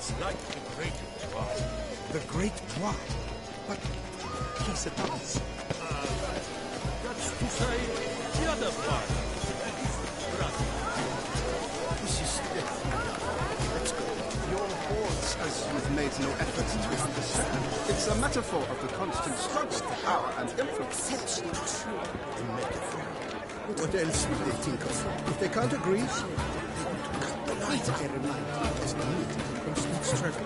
It's like the Great War. The Great War? But he's a dance. That's to say, the other part. This is let's go. Your hordes, as you've made no effort to understand. It's a metaphor of the constant struggle for power and influence. Exceptionally true. A metaphor. What else would they think of? If they can't agree, need to bear in mind there's no need for constant struggle.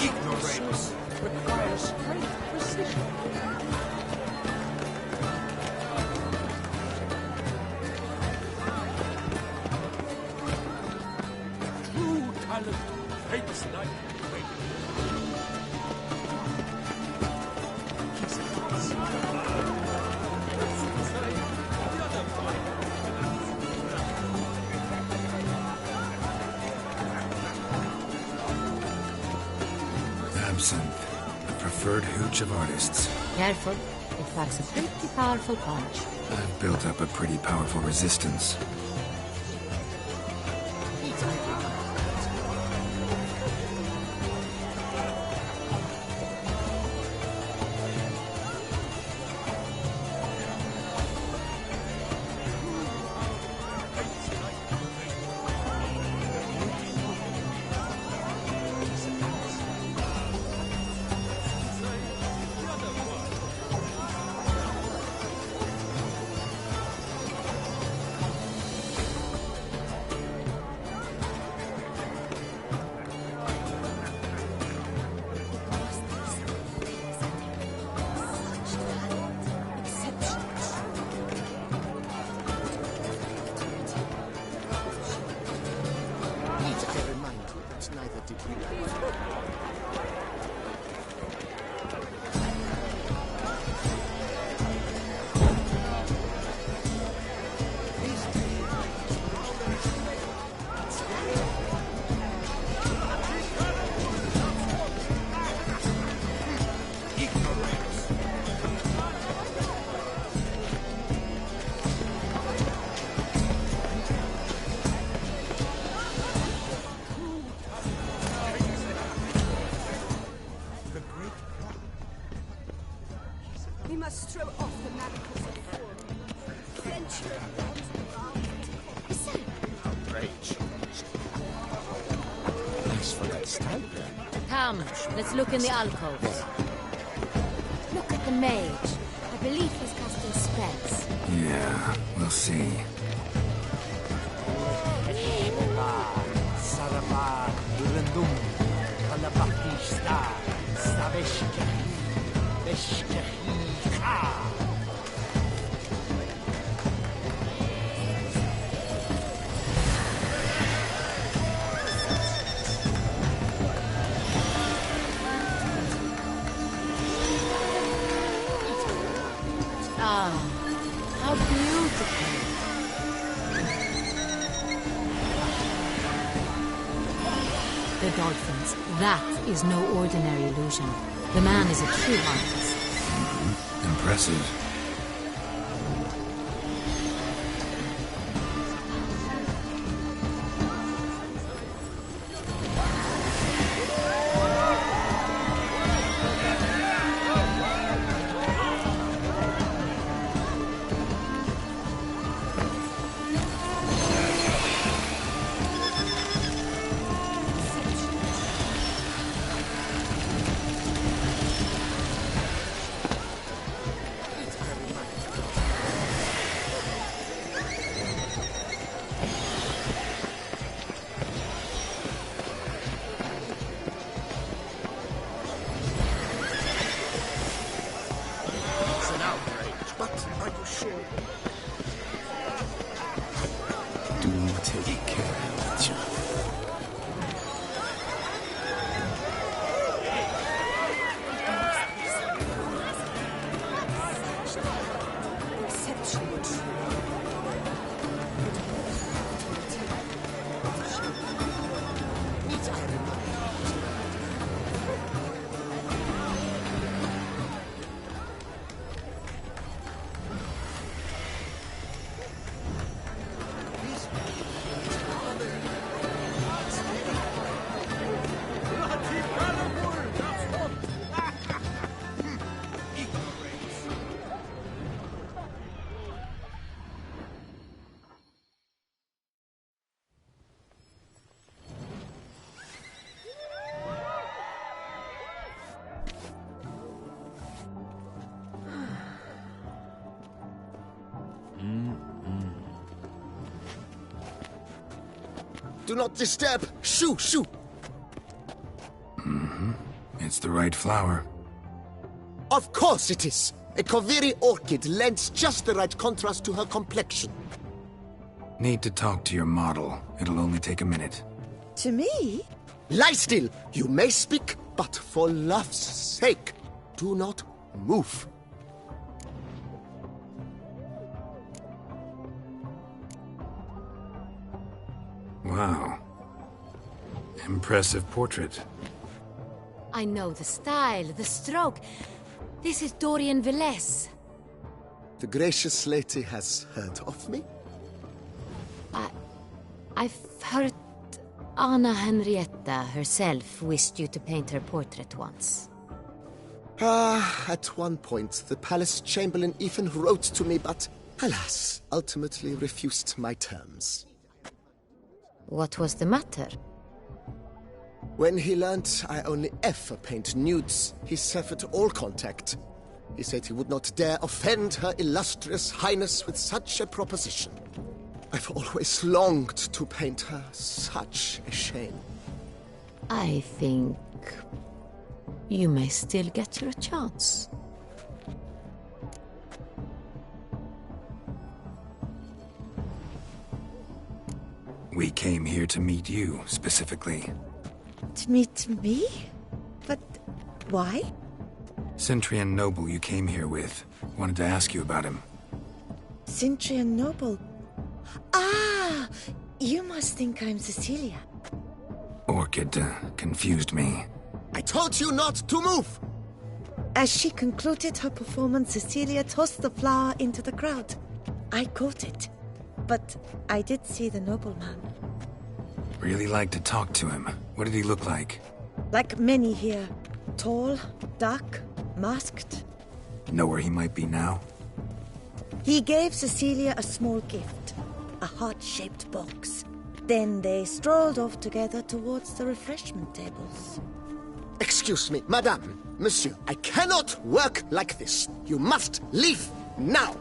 Ignorance requires great precision. true talent hates like great. Absinthe, the preferred hooch of artists. Careful, it packs a pretty powerful punch. I've built up a pretty powerful resistance. We must throw off the manacles of form. Venture beyond the bound. Outrage. Thanks for that stipend. Come, let's look in the alcoves. Look at the mage. I believe he's casting spells. Yeah, we'll see. Ah, how beautiful. The dolphins. That is no ordinary illusion. The man is a true artist. Impressive. Take care of each other. Exceptionally true. Do not disturb. Shoo, shoo. It's the right flower. Of course it is. A Koviri orchid lends just the right contrast to her complexion. Need to talk to your model. It'll only take a minute. To me? Lie still. You may speak, but for love's sake, do not move. Wow. Impressive portrait. I know the style, the stroke. This is Dorian Velez. The gracious lady has heard of me? I've heard Anna Henrietta herself wished you to paint her portrait once. At one point, the palace chamberlain even wrote to me, but alas, ultimately refused my terms. What was the matter? When he learned I only ever paint nudes, he severed all contact. He said he would not dare offend her illustrious highness with such a proposition. I've always longed to paint her. Such a shame. I think you may still get your chance. We came here to meet you, specifically. To meet me? But why? Centrian noble you came here with. Wanted to ask you about him. Centrian noble. Ah! You must think I'm Cecilia. Orchid confused me. I told you not to move! As she concluded her performance, Cecilia tossed the flower into the crowd. I caught it. But I did see the nobleman. Really like to talk to him. What did he look like? Like many here. Tall, dark, masked. Know where he might be now? He gave Cecilia a small gift. A heart-shaped box. Then they strolled off together towards the refreshment tables. Excuse me, madame, monsieur, I cannot work like this. You must leave now.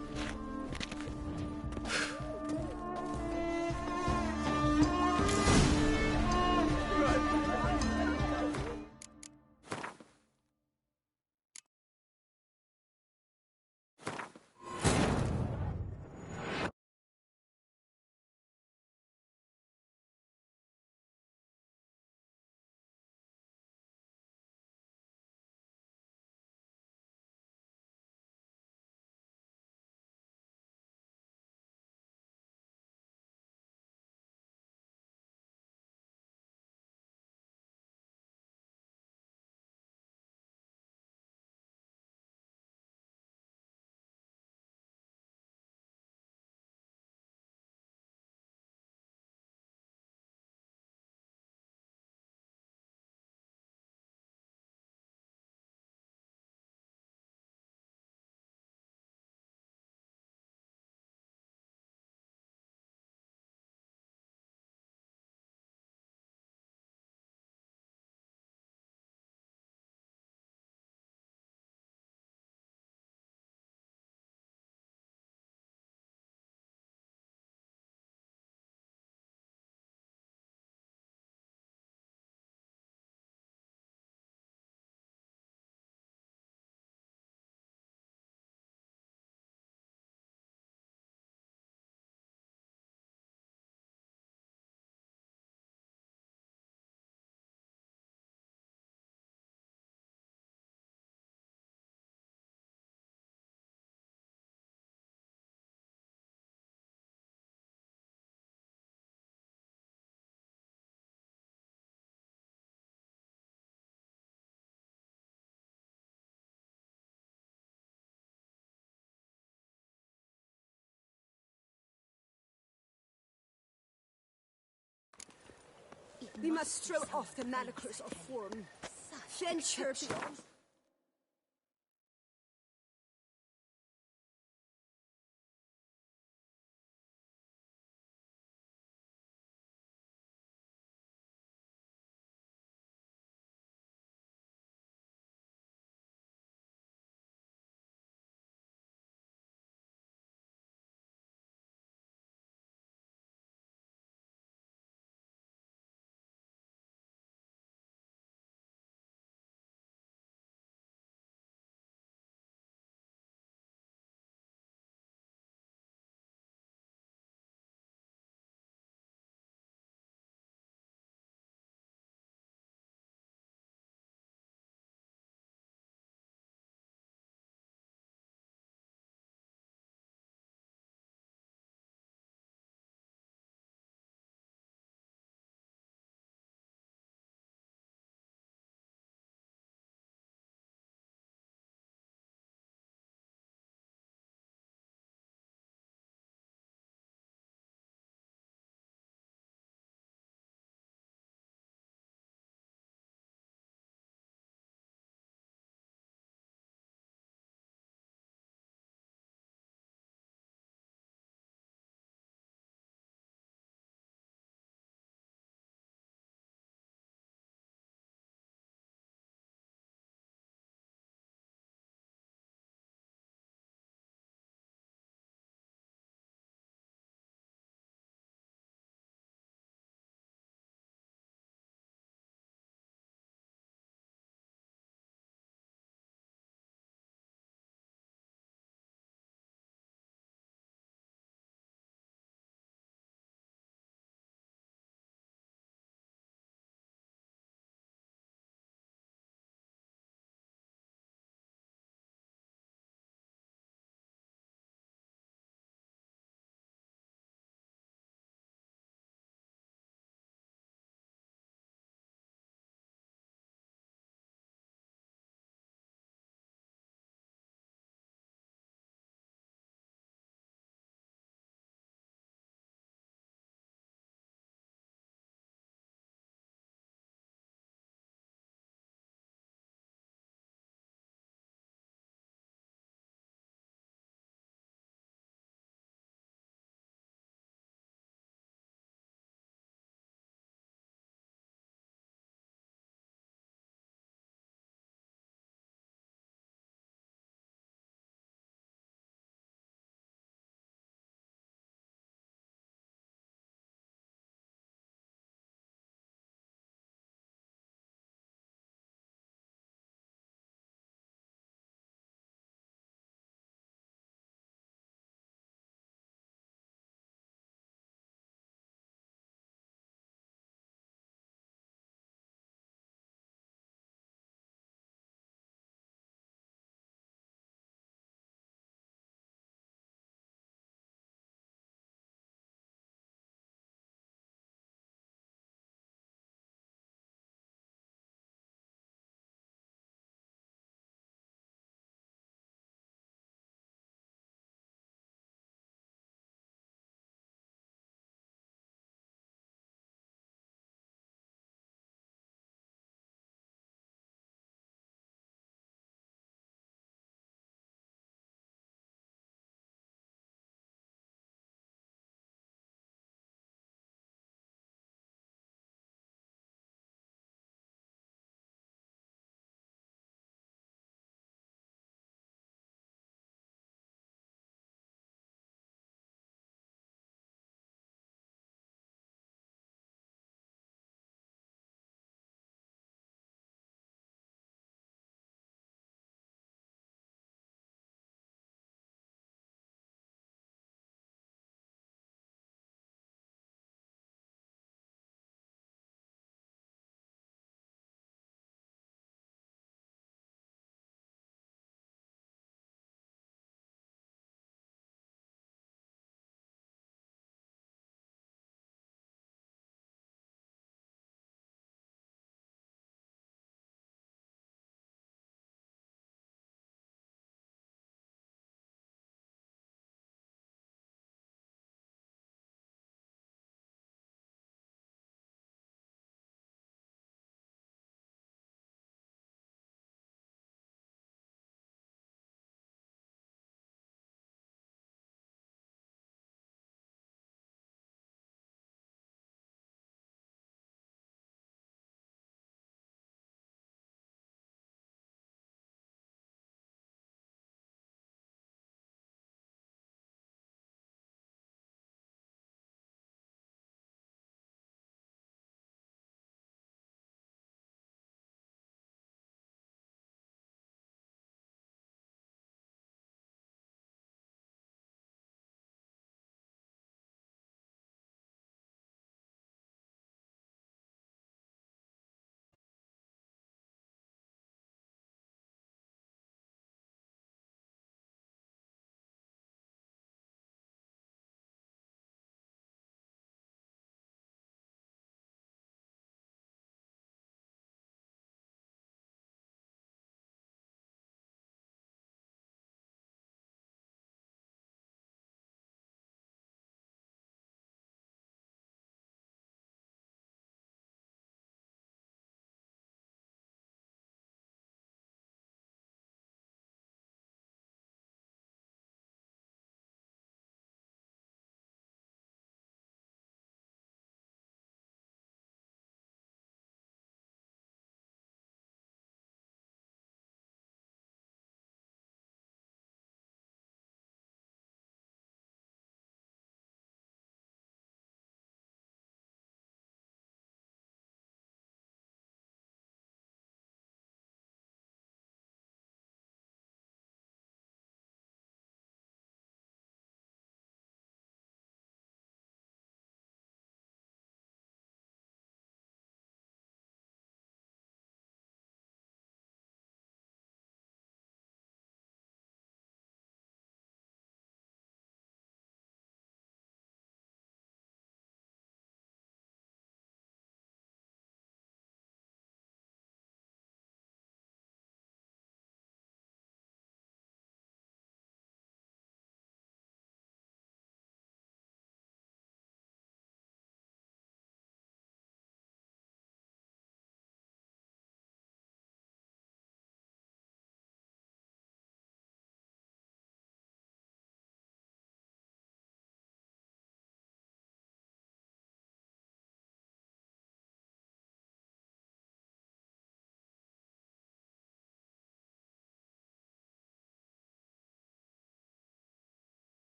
We must throw off the manacles of form. Venture beyond.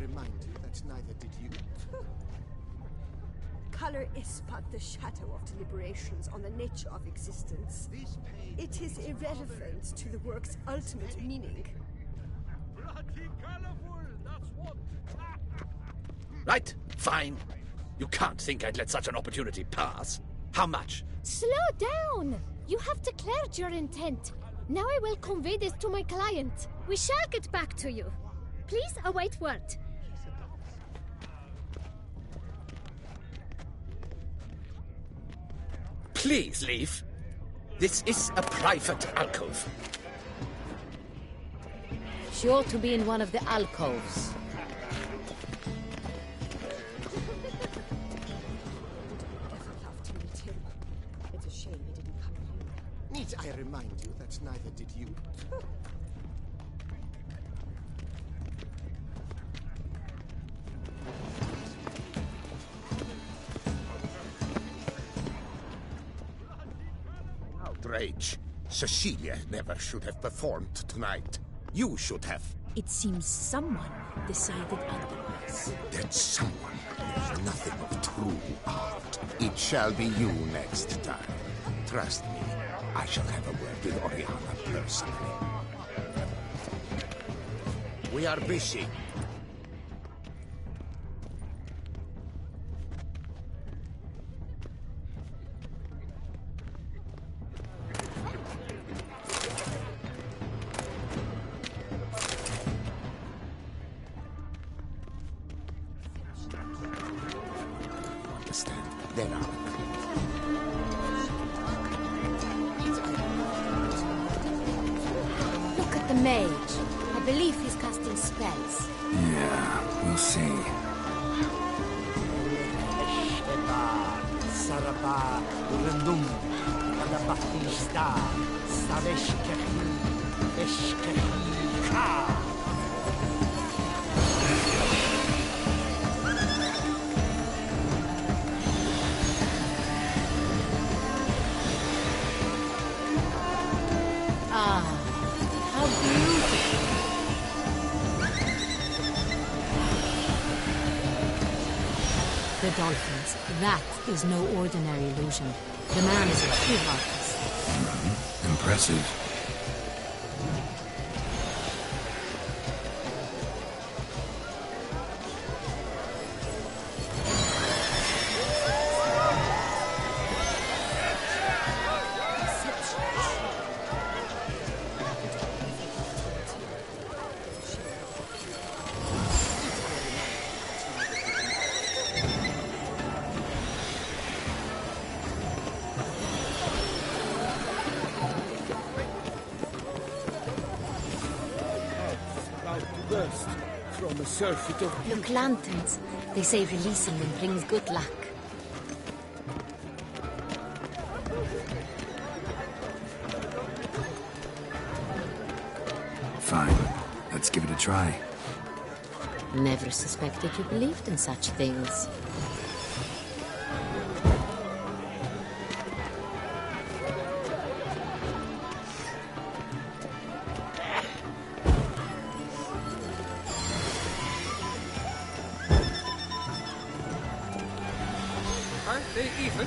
remind you that neither did you. Color is but the shadow of deliberations on the nature of existence. It is irrelevant to the work's ultimate meaning. Bloody colorful, that's what. Right, fine. You can't think I'd let such an opportunity pass. How much? Slow down! You have declared your intent. Now I will convey this to my client. We shall get back to you. Please await word. Please leave. This is a private alcove. She ought to be in one of the alcoves. Ever loved to meet him. It's a shame he didn't come here. Need I remind you that neither did you? Outrage. Cecilia never should have performed tonight. You should have. It seems someone decided otherwise. That someone knows nothing of true art. It shall be you next time. Trust me, I shall have a word with Oriana personally. We are busy. There are. Look at the mage. I believe he's casting spells. Yeah, we'll see. Ah, how beautiful. The dolphins. That is no ordinary illusion. The man is a true artist. Impressive. Burst from a surfeit of Look, lanterns. They say releasing them brings good luck. Fine. Let's give it a try. Never suspected you believed in such things. Aren't they even?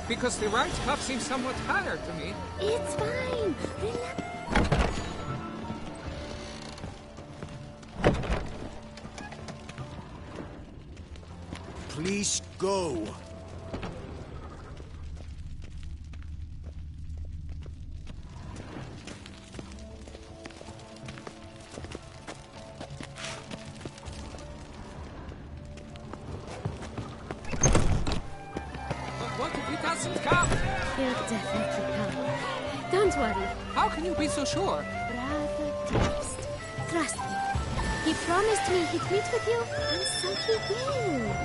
Because the right cuff seems somewhat higher to me. It's fine. Relax. Please go. But what if he doesn't come? He'll definitely come. Don't worry. How can you be so sure? Brother dearest. Trust me. He promised me he'd meet with you, and so he will.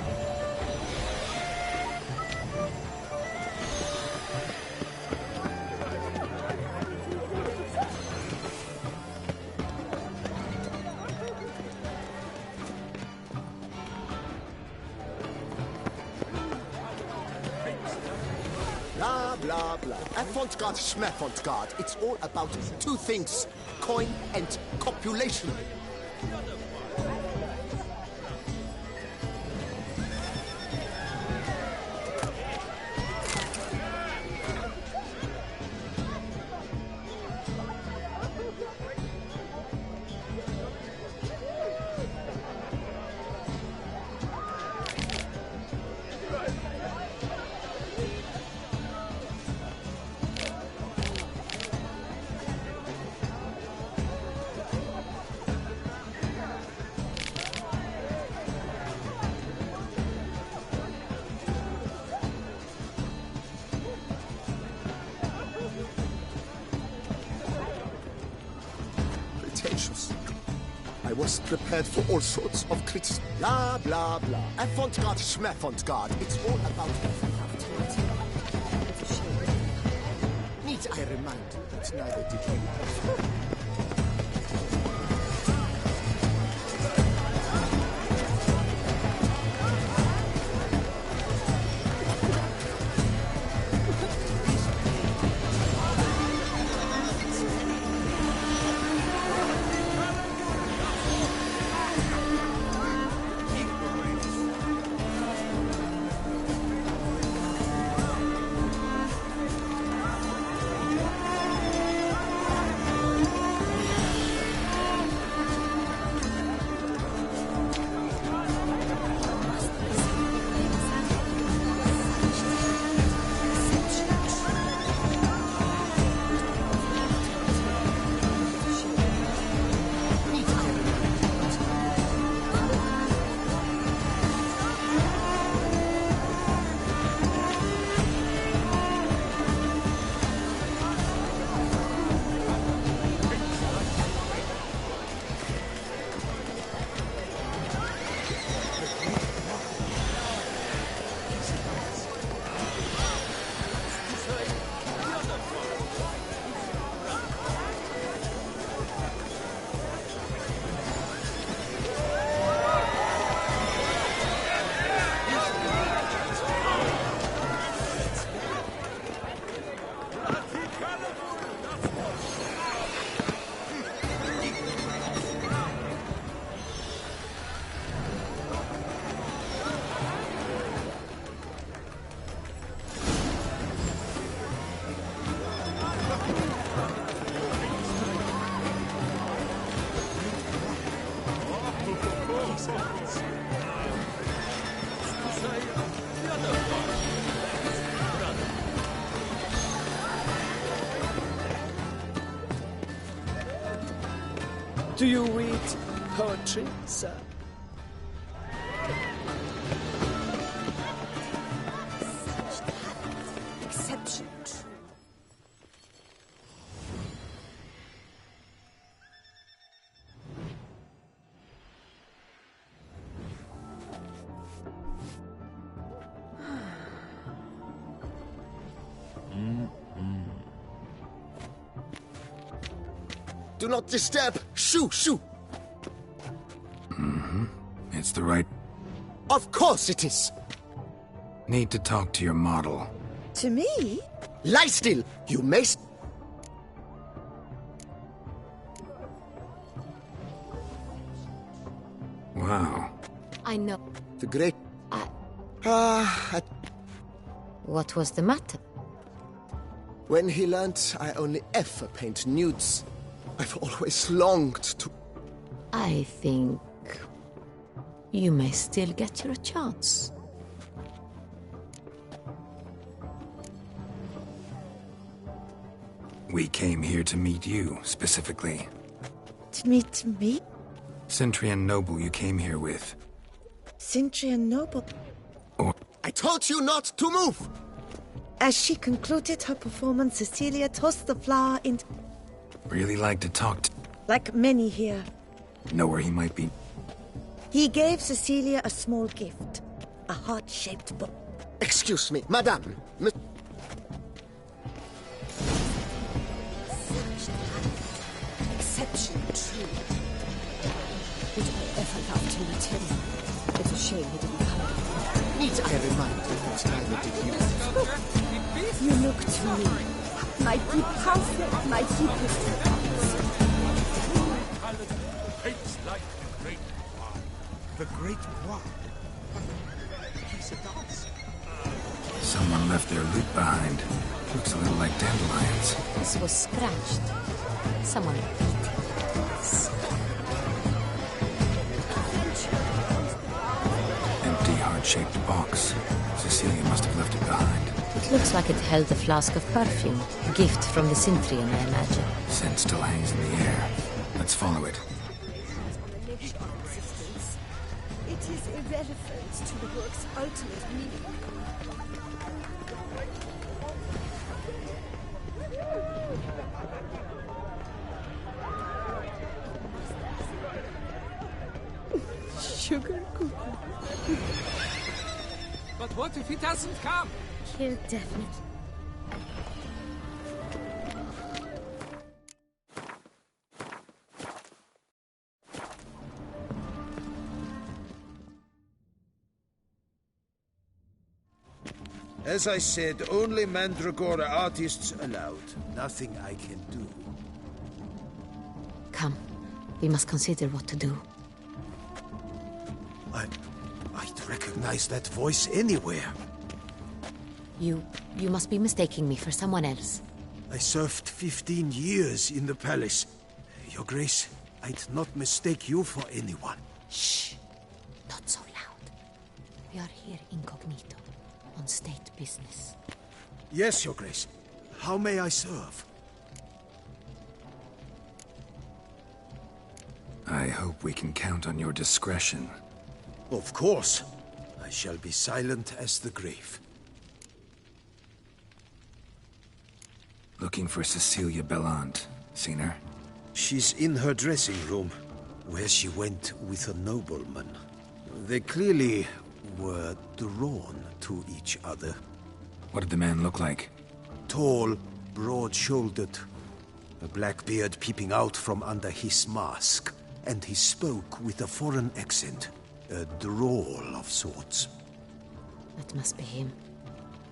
Blah, blah, blah. Avant-garde, schmaffant-garde. It's all about two things. Coin and copulation. conscious. I was prepared for all sorts of criticism. Blah, blah, blah. Avant-garde, schmavant-garde. It's all about Need I remind you that neither did you. Do you read poetry, sir? Such talent, exception true. Do not disturb! Shoo, shoo! It's the right... Of course it is! Need to talk to your model. To me? Lie still! You may... Wow. I know. The great... What was the matter? When he learnt I only ever paint nudes, I've always longed to... I think you may still get your chance. We came here to meet you, specifically. To meet me? Centrian noble you came here with. Centrian noble? Or... I told you not to move! As she concluded her performance, Cecilia tossed the flower into... Really like to talk to... Like many here. Know where he might be. He gave Cecilia a small gift. A heart-shaped book. Excuse me, madame. Exception true. Would I ever love to meet him? It's a shame he didn't come. Need I remind you that neither did you. You look to me. Might be perfect, might be perfect. It's like the great one. The great one? He's a dancer. Someone left their loot behind. Looks a little like dandelions. This was scratched. Someone beat it. Empty, heart-shaped box. Cecilia must have left it behind. It looks like it held a flask of perfume. A gift from the Cintrian, I imagine. Scent still hangs in the air. Let's follow it. It is irrelevant to the work's ultimate meaning. sugar cookie. But what if he doesn't come? He'll definitely. As I said, only Mandragora artists allowed. Nothing I can do. Come. We must consider what to do. I'd recognize that voice anywhere. You must be mistaking me for someone else. I served 15 years in the palace. Your Grace, I'd not mistake you for anyone. Shh. Not so loud. We are here incognito, on state business. Yes, Your Grace. How may I serve? I hope we can count on your discretion. Of course. I shall be silent as the grave. Looking for Cecilia Bellant. Seen her? She's in her dressing room, where she went with a nobleman. They clearly were drawn to each other. What did the man look like? Tall, broad-shouldered, a black beard peeping out from under his mask, and he spoke with a foreign accent, a drawl of sorts. That must be him.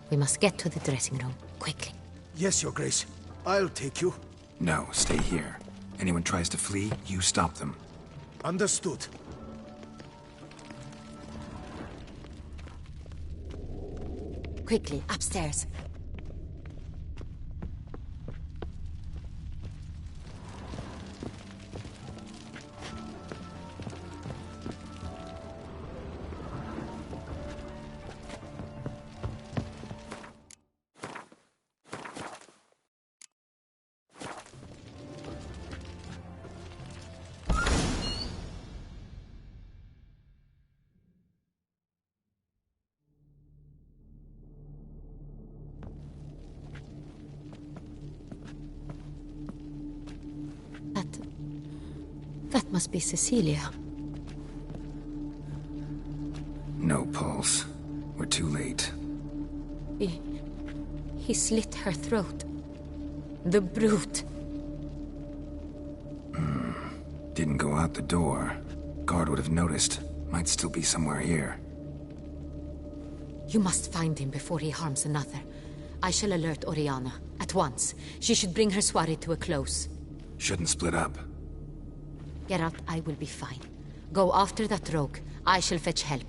We must get to the dressing room, quickly. Yes, Your Grace. I'll take you. No, stay here. Anyone tries to flee, you stop them. Understood. Quickly, upstairs. That must be Cecilia. No pulse. We're too late. He slit her throat. The brute. Didn't go out the door. Guard would have noticed. Might still be somewhere here. You must find him before he harms another. I shall alert Oriana. At once. She should bring her soirée to a close. Shouldn't split up. Geralt, I will be fine. Go after that rogue. I shall fetch help.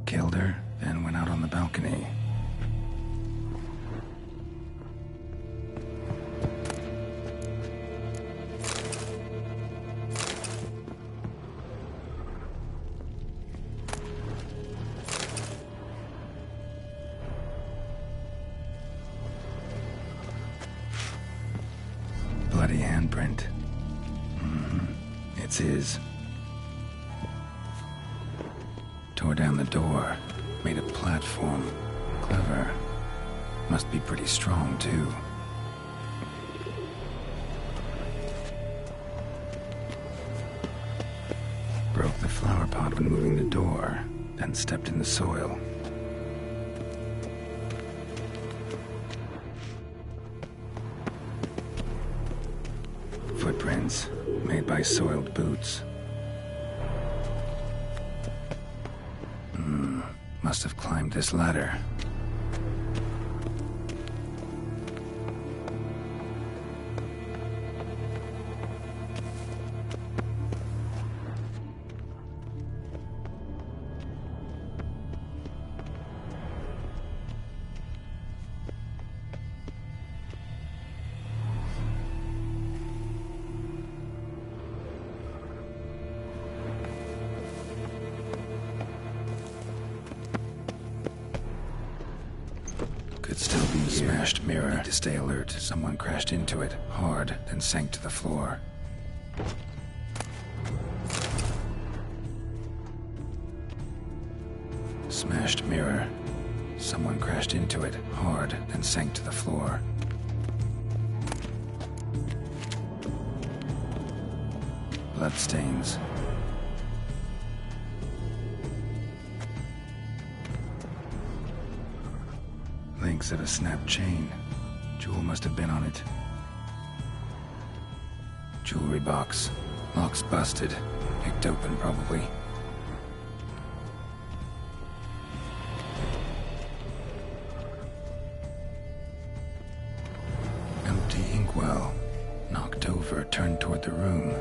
Killed her, then went out on the balcony. Bloody handprint. It's his. Tore down the door. Made a platform. Clever. Must be pretty strong, too. Broke the flower pot when moving the door, then stepped in the soil. Footprints, made by soiled boots. Must have climbed this ladder. Could still be a smashed mirror. Need to stay alert. Someone crashed into it hard, then sank to the floor. Smashed mirror. Someone crashed into it hard and sank to the floor. Bloodstains. Links of a snapped chain. Jewel must have been on it. Jewelry box. Lock's busted. Picked open, probably. Empty inkwell. Knocked over, turned toward the room.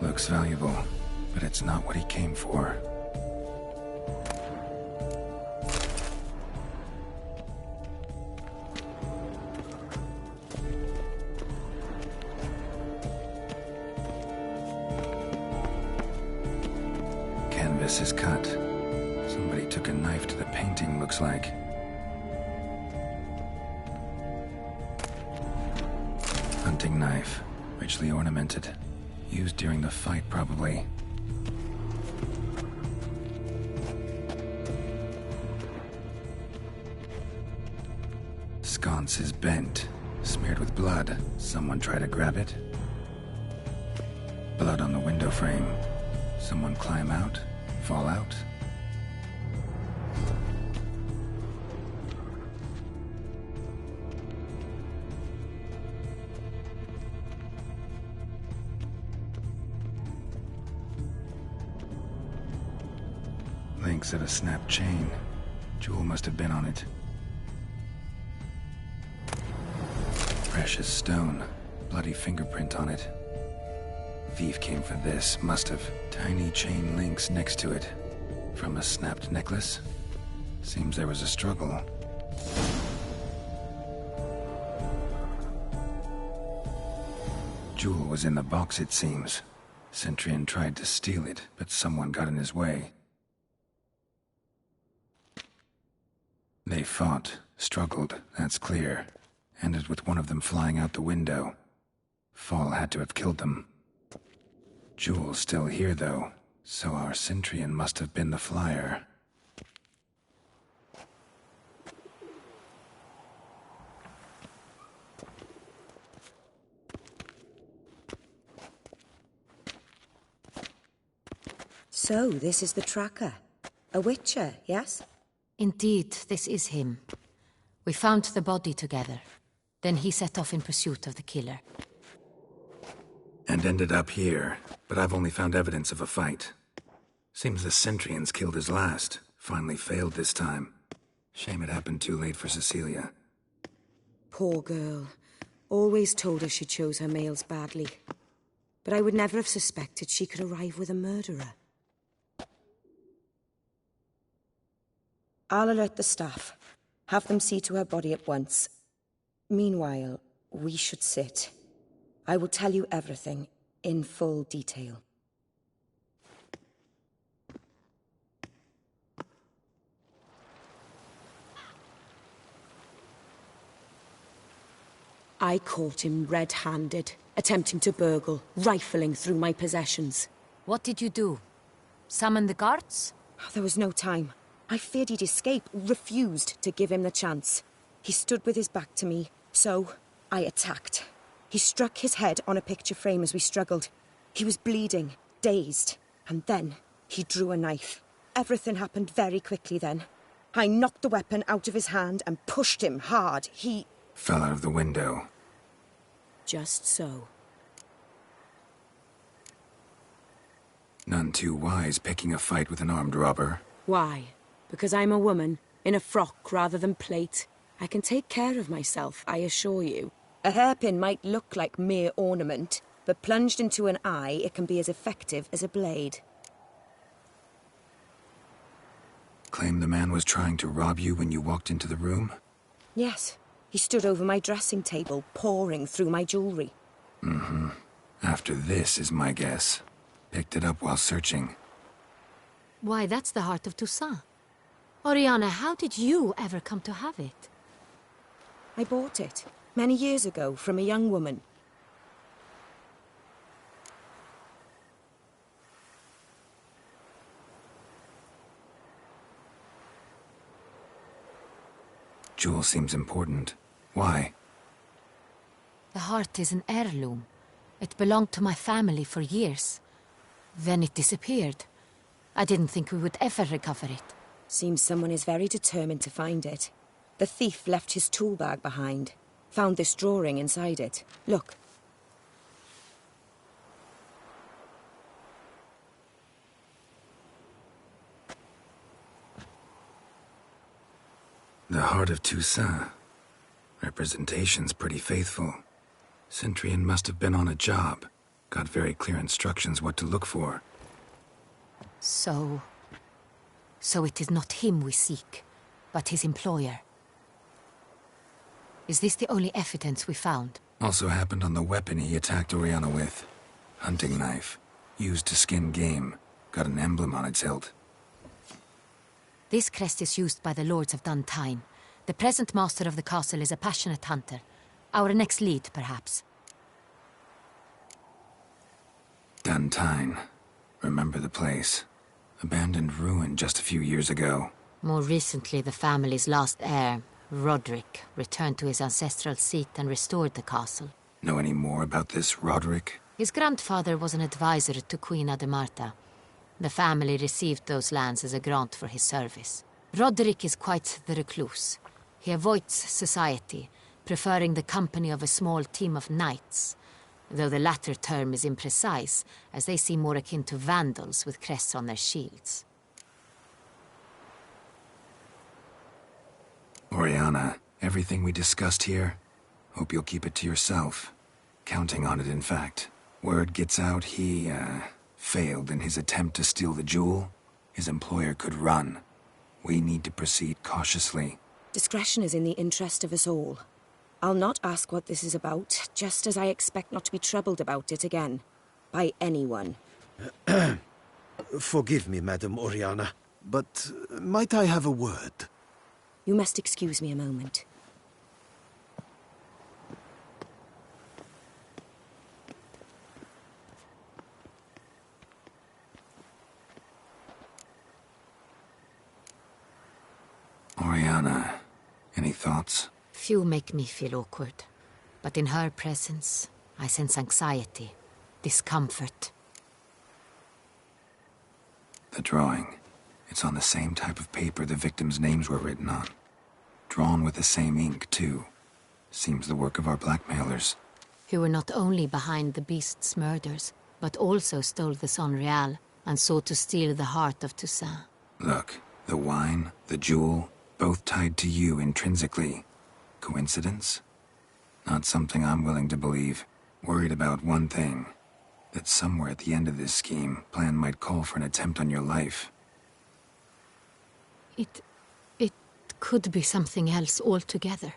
Looks valuable, but it's not what he came for. Canvas is cut. Somebody took a knife to the painting, looks like. Hunting knife, richly ornamented. Used during the fight, probably. Sconce is bent, smeared with blood. Someone try to grab it. Blood on the window frame. Someone climb out, fall out. Links of a snapped chain. Jewel must have been on it. Precious stone. Bloody fingerprint on it. Thief came for this, must have. Tiny chain links next to it. From a snapped necklace? Seems there was a struggle. Jewel was in the box, it seems. Centurion tried to steal it, but someone got in his way. They fought, struggled, that's clear. Ended with one of them flying out the window. Fall had to have killed them. Jewel's still here, though, so our Centurion must have been the flyer. So, this is the tracker. A witcher, yes? Indeed, this is him. We found the body together. Then he set off in pursuit of the killer. And ended up here, but I've only found evidence of a fight. Seems the Centurions killed his last. Finally failed this time. Shame it happened too late for Cecilia. Poor girl. Always told her she chose her males badly. But I would never have suspected she could arrive with a murderer. I'll alert the staff. Have them see to her body at once. Meanwhile, we should sit. I will tell you everything, in full detail. I caught him red-handed, attempting to burgle, rifling through my possessions. What did you do? Summon the guards? There was no time. I feared he'd escape, refused to give him the chance. He stood with his back to me, so I attacked. He struck his head on a picture frame as we struggled. He was bleeding, dazed, and then he drew a knife. Everything happened very quickly then. I knocked the weapon out of his hand and pushed him hard. He fell out of the window. Just so. None too wise picking a fight with an armed robber. Why? Because I'm a woman, in a frock rather than plate. I can take care of myself, I assure you. A hairpin might look like mere ornament, but plunged into an eye, it can be as effective as a blade. Claim the man was trying to rob you when you walked into the room? Yes. He stood over my dressing table, pouring through my jewelry. Mm-hmm. After this is my guess. Picked it up while searching. Why, that's the heart of Toussaint. Oriana, how did you ever come to have it? I bought it, many years ago, from a young woman. Jewel seems important. Why? The heart is an heirloom. It belonged to my family for years. Then it disappeared. I didn't think we would ever recover it. Seems someone is very determined to find it. The thief left his tool bag behind. Found this drawing inside it. Look. The Heart of Toussaint. Representation's pretty faithful. Centurion must have been on a job. Got very clear instructions what to look for. So it is not him we seek, but his employer. Is this the only evidence we found? Also happened on the weapon he attacked Oriana with. Hunting knife. Used to skin game. Got an emblem on its hilt. This crest is used by the Lords of Duntine. The present master of the castle is a passionate hunter. Our next lead, perhaps. Duntine. Remember the place. Abandoned ruin just a few years ago. More recently, the family's last heir, Roderick, returned to his ancestral seat and restored the castle. Know any more about this Roderick? His grandfather was an advisor to Queen Ademarta. The family received those lands as a grant for his service. Roderick is quite the recluse. He avoids society, preferring the company of a small team of knights, though the latter term is imprecise, as they seem more akin to vandals with crests on their shields. Oriana, everything we discussed here, hope you'll keep it to yourself. Counting on it, in fact. Word gets out he, failed in his attempt to steal the jewel. His employer could run. We need to proceed cautiously. Discretion is in the interest of us all. I'll not ask what this is about, just as I expect not to be troubled about it again. By anyone. Forgive me, Madam Oriana, but might I have a word? You must excuse me a moment. Oriana, any thoughts? Few make me feel awkward, but in her presence, I sense anxiety, discomfort. The drawing. It's on the same type of paper the victims' names were written on. Drawn with the same ink, too. Seems the work of our blackmailers. Who were not only behind the beast's murders, but also stole the Son Real and sought to steal the heart of Toussaint. Look, the wine, the jewel, both tied to you intrinsically. Coincidence? Not something I'm willing to believe. Worried about one thing. That somewhere at the end of this scheme, plan might call for an attempt on your life. It could be something else altogether.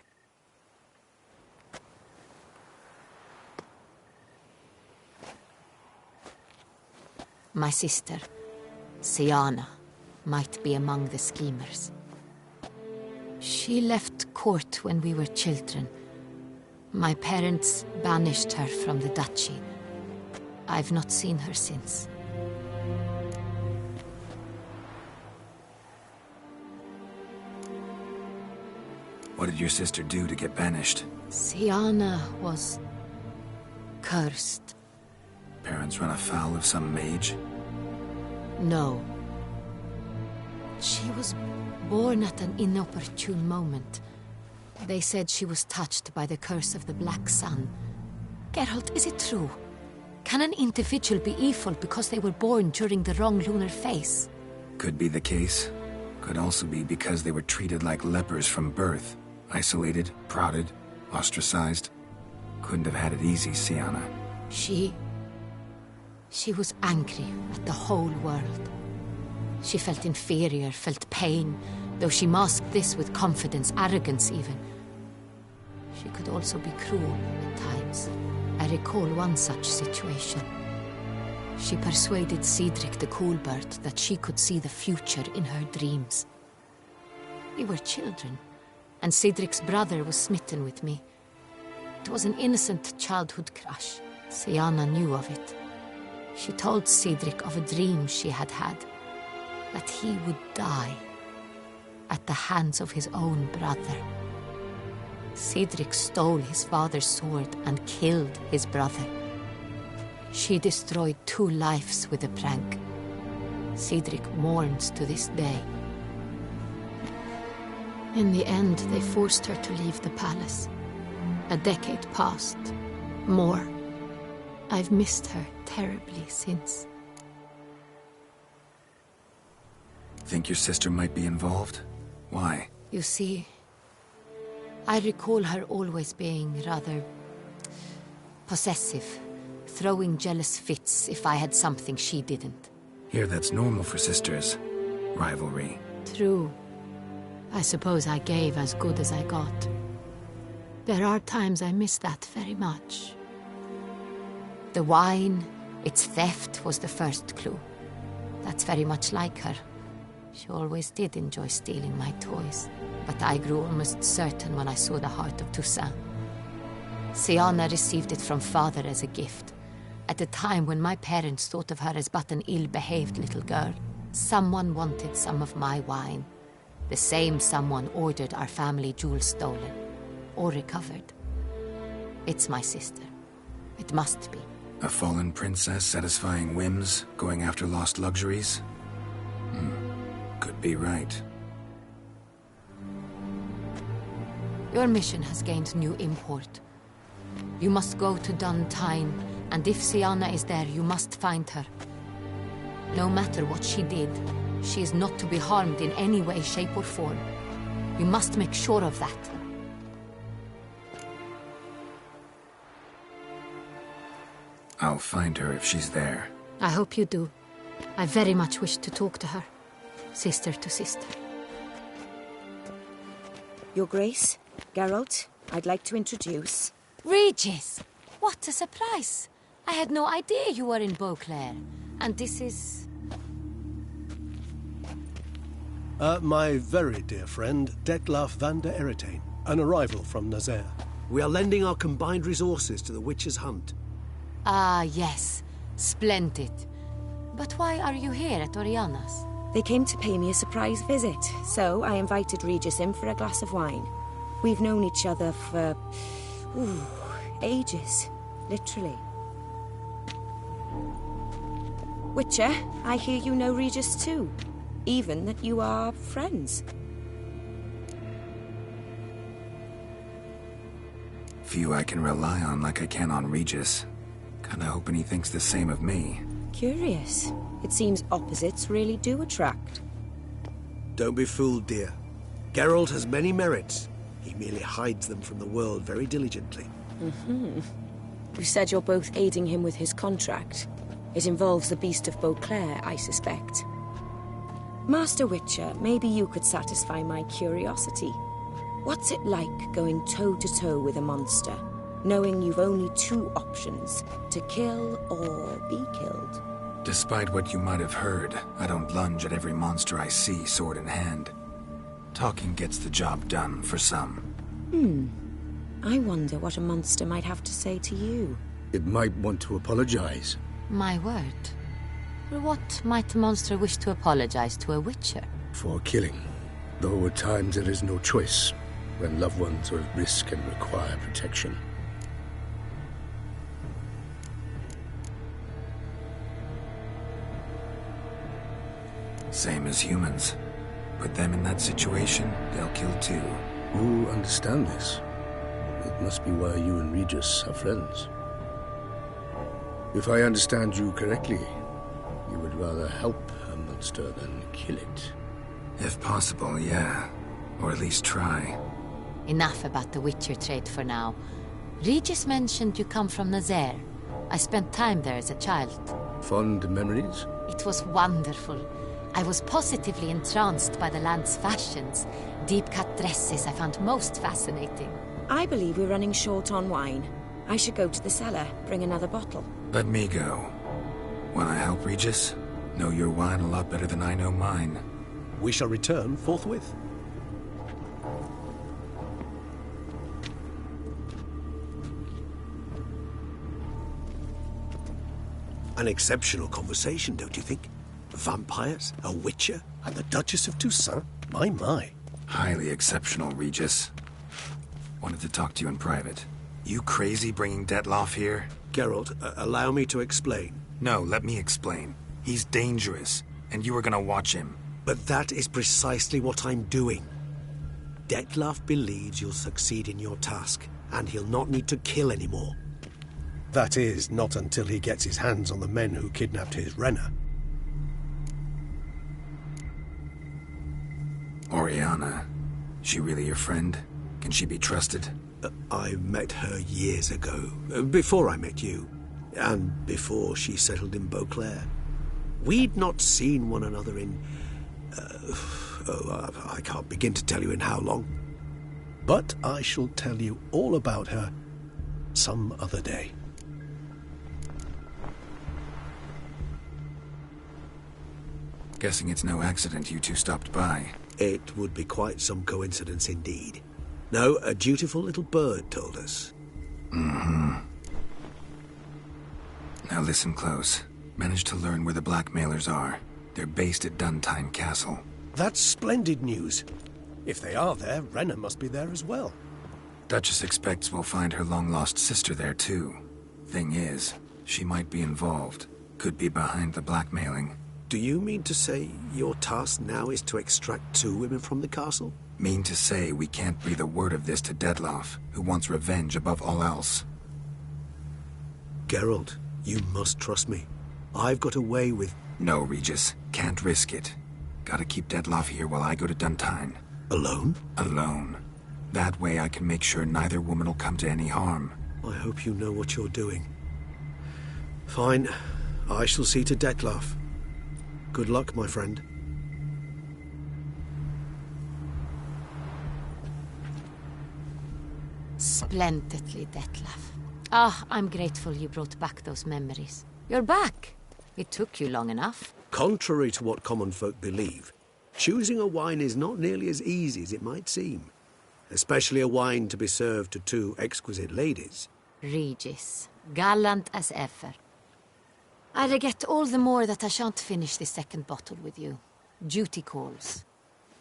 My sister, Siana, might be among the schemers. She left court when we were children. My parents banished her from the duchy. I've not seen her since. What did your sister do to get banished? Siana was cursed. Parents run afoul of some mage? No. She was born at an inopportune moment. They said she was touched by the curse of the Black Sun. Geralt, is it true? Can an individual be evil because they were born during the wrong lunar phase? Could be the case. Could also be because they were treated like lepers from birth. Isolated, prodded, ostracized. Couldn't have had it easy, Siana. She was angry at the whole world. She felt inferior, felt pain, though she masked this with confidence, arrogance even. She could also be cruel at times. I recall one such situation. She persuaded Cedric the Coolbird that she could see the future in her dreams. We were children, and Cedric's brother was smitten with me. It was an innocent childhood crush. Siana knew of it. She told Cedric of a dream she had had, that he would die at the hands of his own brother. Cedric stole his father's sword and killed his brother. She destroyed 2 lives with a prank. Cedric mourns to this day. In the end, they forced her to leave the palace. A decade passed. More. I've missed her terribly since. Think your sister might be involved? Why? You see, I recall her always being rather possessive, throwing jealous fits if I had something she didn't. Here, that's normal for sisters. Rivalry. True. I suppose I gave as good as I got. There are times I miss that very much. The wine, its theft, was the first clue. That's very much like her. She always did enjoy stealing my toys, but I grew almost certain when I saw the heart of Toussaint. Siana received it from father as a gift. At a time when my parents thought of her as but an ill-behaved little girl, someone wanted some of my wine. The same someone ordered our family jewels stolen, or recovered. It's my sister. It must be. A fallen princess satisfying whims, going after lost luxuries? Could be right. Your mission has gained new import. You must go to Duntine, and if Siana is there, you must find her. No matter what she did, she is not to be harmed in any way, shape, or form. You must make sure of that. I'll find her if she's there. I hope you do. I very much wish to talk to her. Sister to sister. Your Grace, Geralt, I'd like to introduce... Regis! What a surprise! I had no idea you were in Beauclair. And this is... My very dear friend, Detlaf van der Eretain, an arrival from Nazaire. We are lending our combined resources to the Witcher's hunt. Ah, yes. Splendid. But why are you here at Oriana's? They came to pay me a surprise visit, so I invited Regis in for a glass of wine. We've known each other for... ages. Literally. Witcher, I hear you know Regis too. Even that you are friends. Few I can rely on like I can on Regis. Kinda hoping he thinks the same of me. Curious. It seems opposites really do attract. Don't be fooled, dear. Geralt has many merits. He merely hides them from the world very diligently. You said you're both aiding him with his contract. It involves the Beast of Beauclair, I suspect. Master Witcher, maybe you could satisfy my curiosity. What's it like going toe-to-toe with a monster, knowing you've only 2 options, to kill or be killed? Despite what you might have heard, I don't lunge at every monster I see sword in hand. Talking gets the job done for some. I wonder what a monster might have to say to you. It might want to apologize. My word. What might a monster wish to apologize to a witcher? For killing. Though at times there is no choice, when loved ones are at risk and require protection. Same as humans. Put them in that situation, they'll kill too. You understand this? It must be why you and Regis are friends. If I understand you correctly, you would rather help a monster than kill it. If possible, yeah. Or at least try. Enough about the Witcher trade for now. Regis mentioned you come from Nazaire. I spent time there as a child. Fond memories? It was wonderful. I was positively entranced by the land's fashions. Deep-cut dresses I found most fascinating. I believe we're running short on wine. I should go to the cellar, bring another bottle. Let me go. Wanna help, Regis? Know your wine a lot better than I know mine. We shall return forthwith. An exceptional conversation, don't you think? Vampires, a witcher, and the Duchess of Toussaint? My. Highly exceptional, Regis. Wanted to talk to you in private. You crazy bringing Detloff here? Geralt, allow me to explain. No, let me explain. He's dangerous, and you were gonna watch him. But that is precisely what I'm doing. Detloff believes you'll succeed in your task, and he'll not need to kill anymore. That is, not until he gets his hands on the men who kidnapped his Renner. Oriana, she really your friend? Can she be trusted? I met her years ago, before I met you, and before she settled in Beauclair. We'd not seen one another in... I can't begin to tell you in how long. But I shall tell you all about her some other day. Guessing it's no accident you two stopped by. It would be quite some coincidence indeed. No, a dutiful little bird told us. Mm-hmm. Now listen close. Managed to learn where the blackmailers are. They're based at Duntine Castle. That's splendid news. If they are there, Renner must be there as well. Duchess expects we'll find her long-lost sister there, too. Thing is, she might be involved. Could be behind the blackmailing. Do you mean to say your task now is to extract 2 women from the castle? Mean to say we can't breathe a word of this to Detloff, who wants revenge above all else. Geralt, you must trust me. I've got away with... No, Regis. Can't risk it. Gotta keep Detloff here while I go to Duntine. Alone? Alone. That way I can make sure neither woman will come to any harm. I hope you know what you're doing. Fine. I shall see to Detloff. Good luck, my friend. Splendidly, Detloff. Ah, I'm grateful you brought back those memories. You're back. It took you long enough. Contrary to what common folk believe, choosing a wine is not nearly as easy as it might seem. Especially a wine to be served to 2 exquisite ladies. Regis, gallant as ever. I regret all the more that I shan't finish the second bottle with you. Duty calls.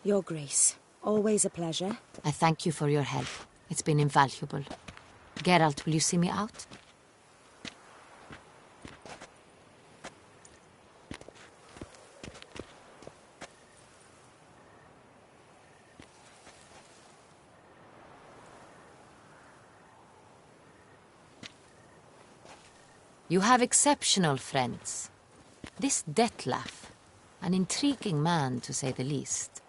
Your Grace, always a pleasure. I thank you for your help. It's been invaluable. Geralt, will you see me out? You have exceptional friends. This Detloff, an intriguing man to say the least.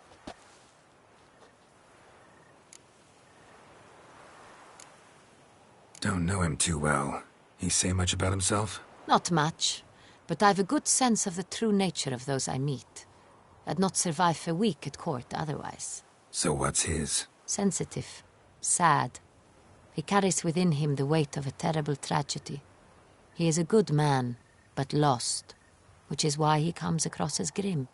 Don't know him too well. He say much about himself? Not much, but I've a good sense of the true nature of those I meet. I'd not survive a week at court otherwise. So what's his? Sensitive, sad. He carries within him the weight of a terrible tragedy. He is a good man, but lost, which is why he comes across as grim.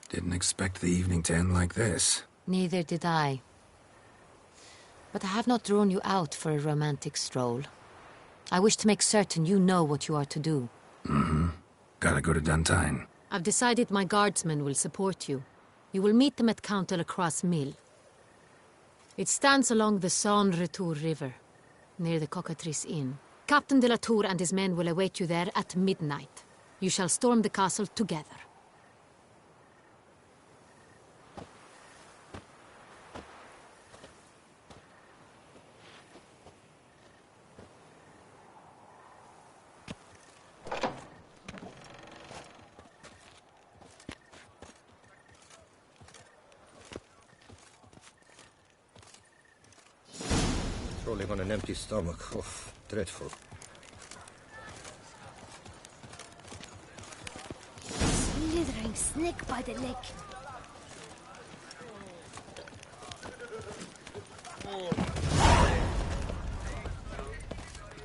Didn't expect the evening to end like this. Neither did I. But I have not drawn you out for a romantic stroll. I wish to make certain you know what you are to do. Mm-hmm. Gotta go to Duntine. I've decided my guardsmen will support you. You will meet them at Count de la Croix's mill. It stands along the Saône-Retour River, near the Cockatrice Inn. Captain de la Tour and his men will await you there at midnight. You shall storm the castle together. Rolling on an empty stomach. Oh, dreadful. Slithering snake by the leg.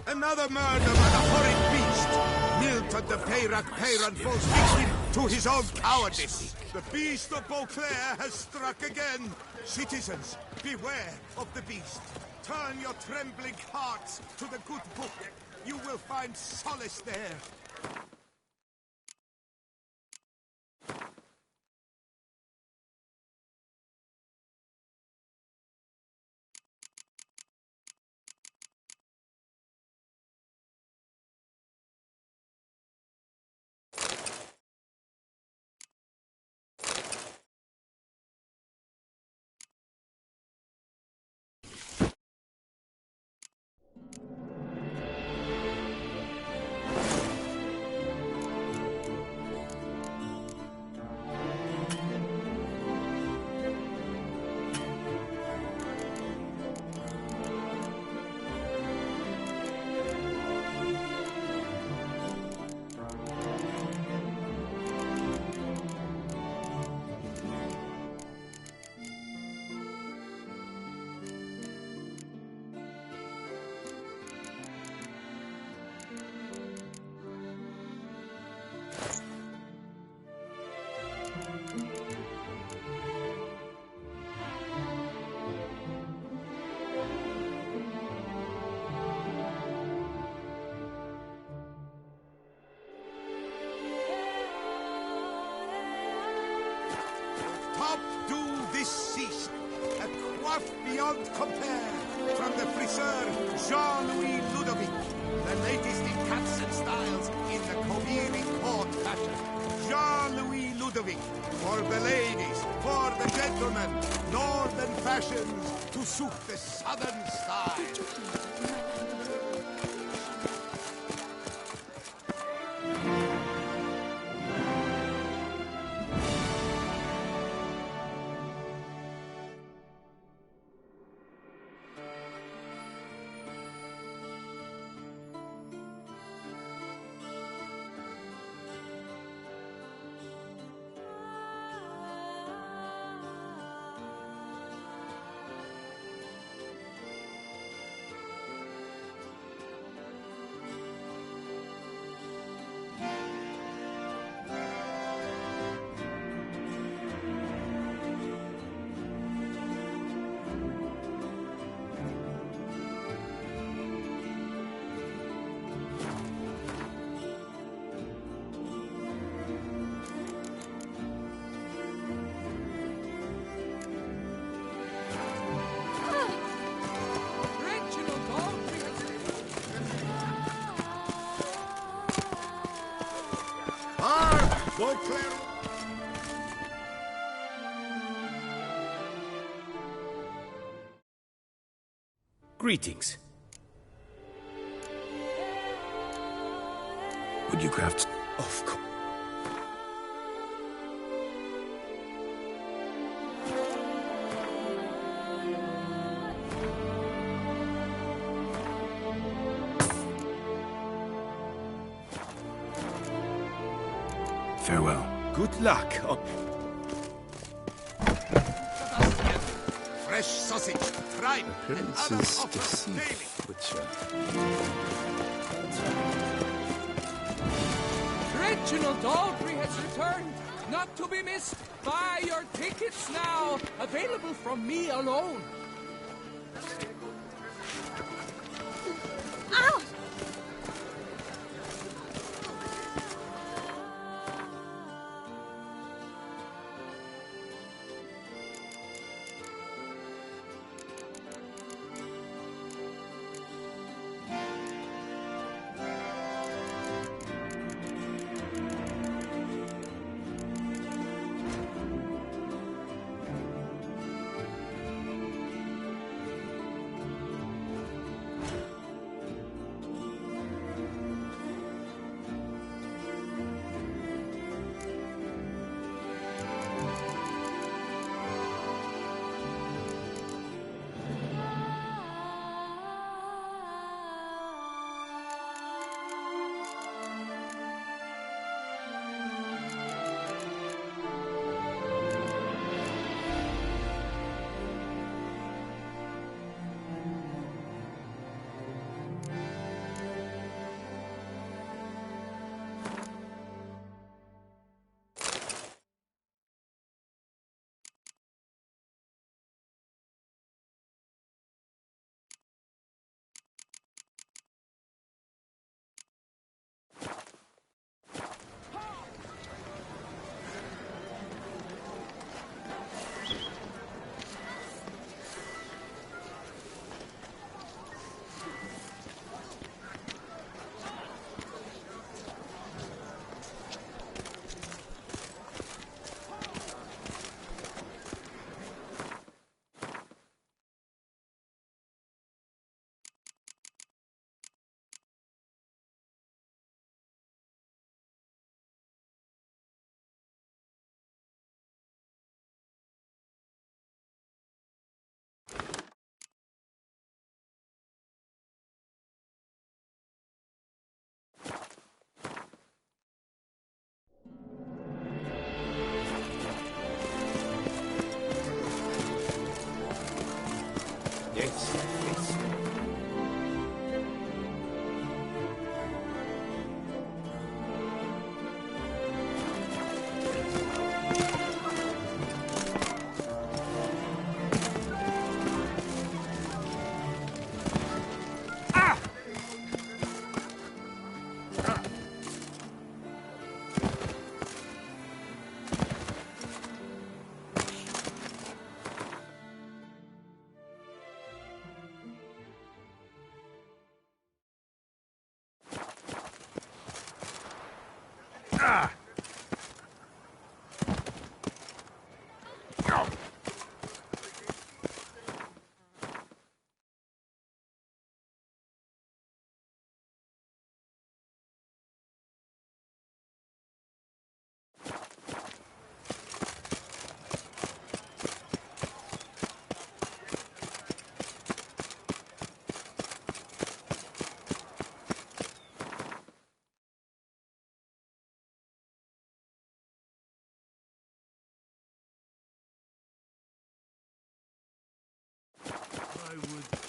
Another murder by the horrid beast! Milton the Peyrac Peyran falls victim to his own cowardice. The beast of Beauclair has struck again. Citizens, beware of the beast. Turn your trembling hearts to the good book. You will find solace there. beyond compare. From the friseur Jean-Louis Ludovic, the latest in cuts and styles in the cohering court fashion. Jean-Louis Ludovic, for the ladies, for the gentlemen, northern fashions to suit the southern style. Greetings. Would you craft? Of course. Farewell. Good luck. Fresh sausage, tripe, and other Appearances offers daily. deceive, Butcher. Reginald Audrey has returned, not to be missed. Buy your tickets now, available from me alone. Ow!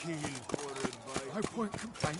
I won't complain.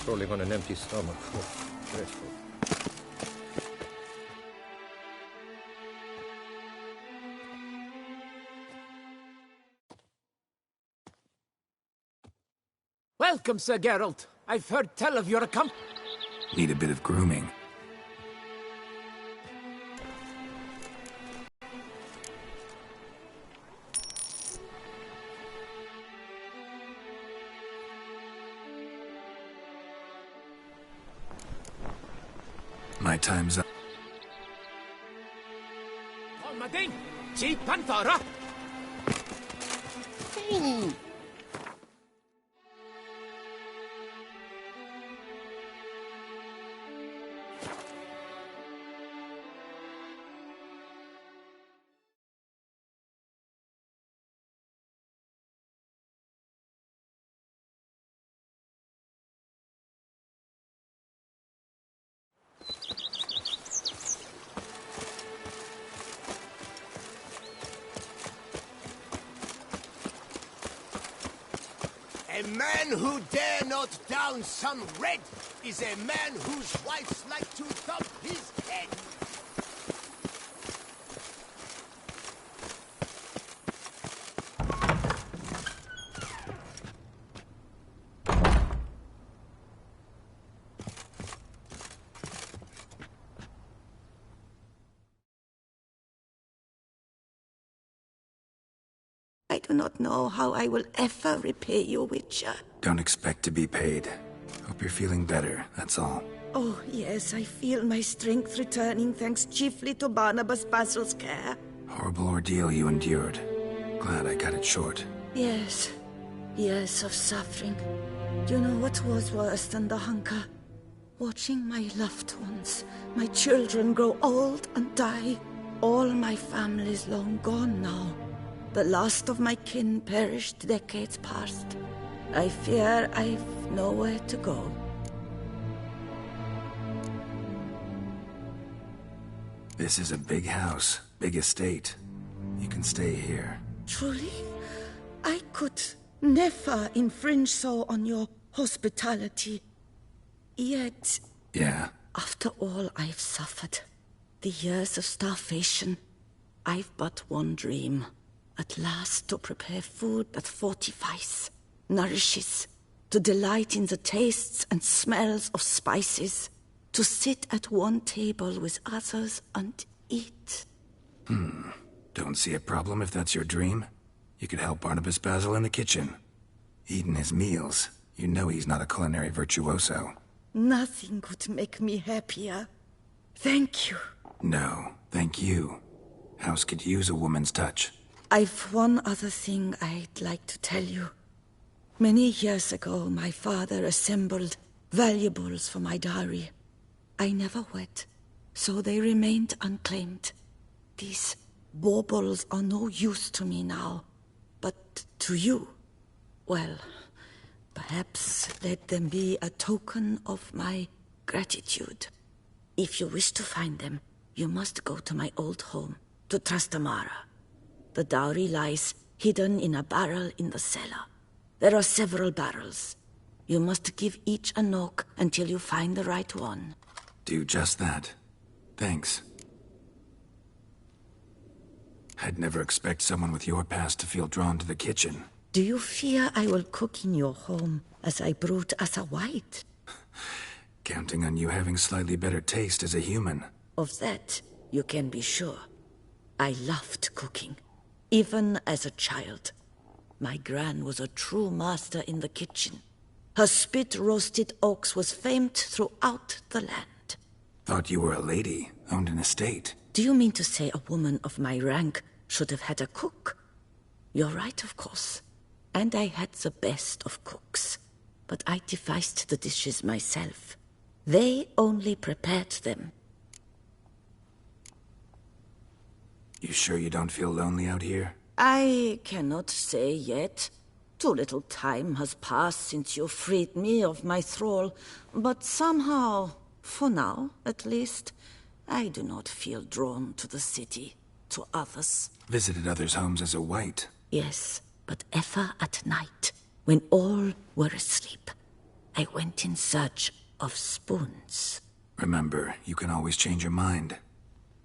Rolling on an empty stomach. Oh, dreadful. Welcome, Sir Geralt. I've heard tell of your account. Need a bit of grooming. My time's up. Almading, Chief Panthara. A man who dare not down some red is a man whose wives like to thump his head. I do not know how I will ever repay you, Witcher. Don't expect to be paid. Hope you're feeling better, that's all. Oh, yes, I feel my strength returning thanks chiefly to Barnabas Basil's care. Horrible ordeal you endured. Glad I cut it short. Yes, years of suffering. Do you know what was worse than the hunger? Watching my loved ones, my children grow old and die. All my family's long gone now. The last of my kin perished decades past. I fear I've nowhere to go. This is a big house, big estate. You can stay here. Truly? I could never infringe so on your hospitality. Yet... Yeah? After all I've suffered, the years of starvation, I've but one dream. At last to prepare food that fortifies, nourishes, to delight in the tastes and smells of spices, to sit at one table with others and eat. Don't see a problem if that's your dream. You could help Barnabas Basil in the kitchen. Eating his meals. You know he's not a culinary virtuoso. Nothing could make me happier. Thank you. No, thank you. House could use a woman's touch. I've one other thing I'd like to tell you. Many years ago, my father assembled valuables for my dowry. I never wed, so they remained unclaimed. These baubles are no use to me now, but to you, well, perhaps let them be a token of my gratitude. If you wish to find them, you must go to my old home, to Trastamara. The dowry lies hidden in a barrel in the cellar. There are several barrels. You must give each a knock until you find the right one. Do just that. Thanks. I'd never expect someone with your past to feel drawn to the kitchen. Do you fear I will cook in your home as I brewed as a white? Counting on you having slightly better taste as a human. Of that, you can be sure. I loved cooking, even as a child. My gran was a true master in the kitchen. Her spit-roasted ox was famed throughout the land. Thought you were a lady, owned an estate. Do you mean to say a woman of my rank should have had a cook? You're right, of course. And I had the best of cooks. But I devised the dishes myself. They only prepared them. You sure you don't feel lonely out here? I cannot say yet. Too little time has passed since you freed me of my thrall. But somehow, for now at least, I do not feel drawn to the city, to others. Visited others' homes as a white? Yes, but ever at night, when all were asleep, I went in search of spoons. Remember, you can always change your mind.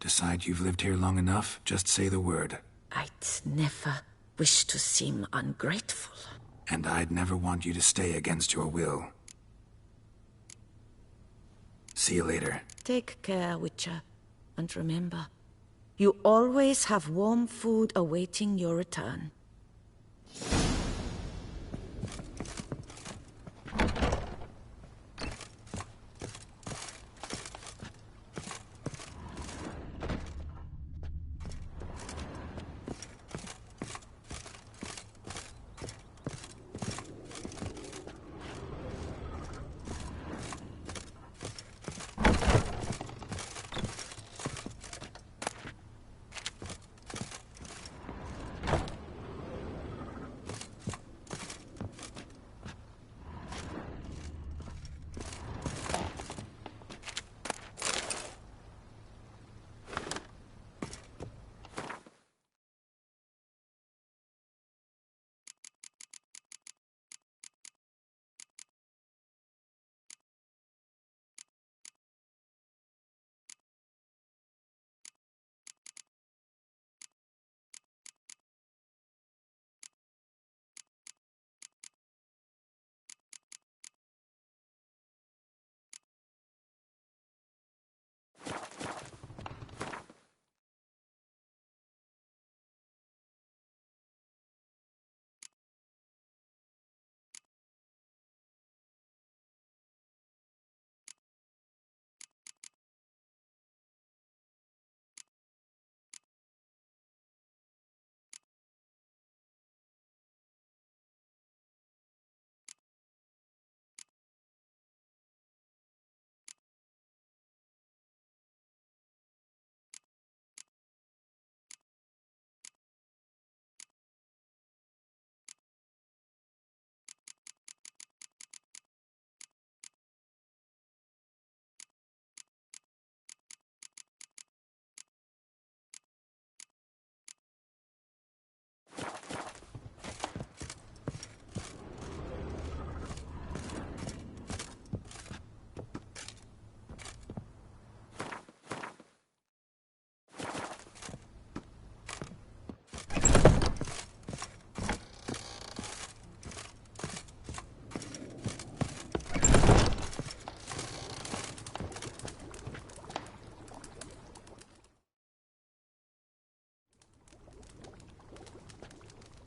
Decide you've lived here long enough, just say the word. I'd never wish to seem ungrateful. And I'd never want you to stay against your will. See you later. Take care, Witcher. And remember, you always have warm food awaiting your return.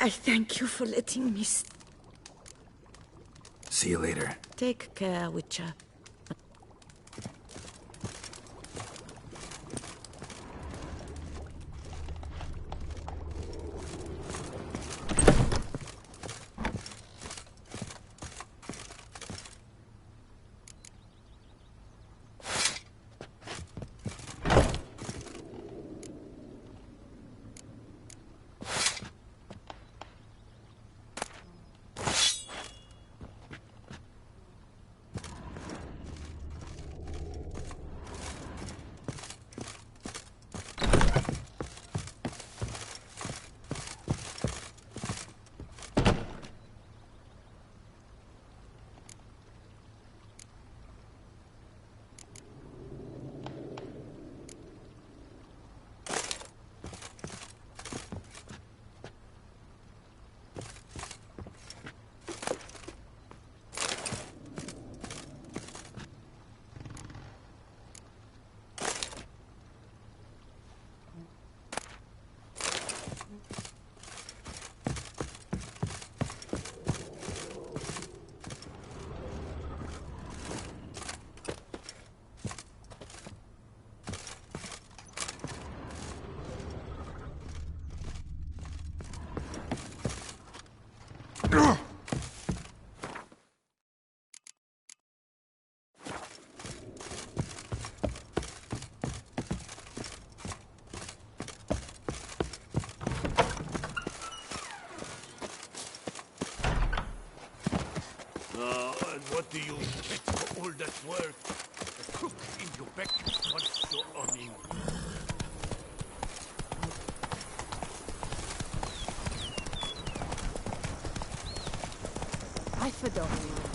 I thank you for letting me See you later. Take care, Witcher. And what do you get for all that work? The cook in Quebec wants your owning. I forgot.